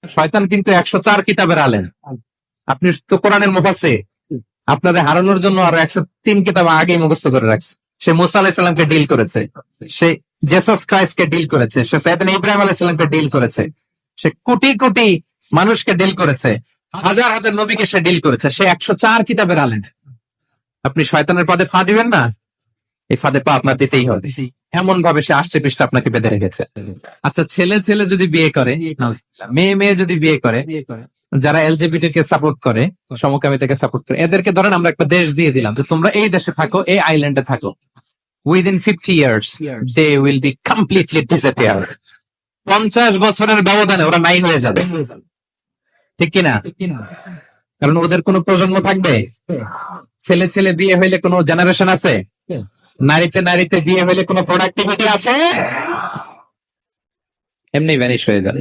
শয়তান কিন্তু 104 কিতাবের আলেম। আপনি তো কোরআনের মুফাসসির, আপনাদের হারানোর জন্য আরো 103 কিতাব আগেই মুখস্থ করে রাখছে। সে মুসা আলাইহিস সালামকে ডিল করেছে, সে জেসাস ক্রাইস্টকে ডিল করেছে, সে সাইয়েদনা ইব্রাহিম আলাইহিস সালামকে ডিল করেছে, সে কোটি কোটি মানুষকে ডিল করেছে, হাজার হাজার নবীকে সে ডিল করেছে। সে 104 কিতাবের আলেম। আপনি শয়তানের পদে ফা দিবেন না, এই ফাঁদে পা আপনার দিতেই হবে। এমন ভাবে সে আসছে পৃষ্ঠ আপনাকে বেঁধে রেখেছে। আচ্ছা, ছেলে ছেলে যদি বিয়ে করে, মেয়ে মেয়ে যদি বিয়ে করে, যারা এলজিবিটি কে সাপোর্ট করে, সমকামিতাকে সাপোর্ট করে, এদেরকে ধরেন আমরা একটা দেশ দিয়ে দিলাম যে তোমরা এই দেশে থাকো, এই আইল্যান্ডে থাকো, within 50 years they will be completely disappear. 50 বছরের ব্যবধানে ওরা নাই হয়ে যাবে, ঠিক কিনা? কারণ ওদের কোনো প্রজন্ম থাকবে? ছেলে ছেলে বিয়ে হইলে কোনো জেনারেশন আছে? নারীতে নারীতে বিয়ে হইলে কোনো প্রোডাক্টিভিটি আছে? এমনি ভ্যানিশ হয়ে যাবে।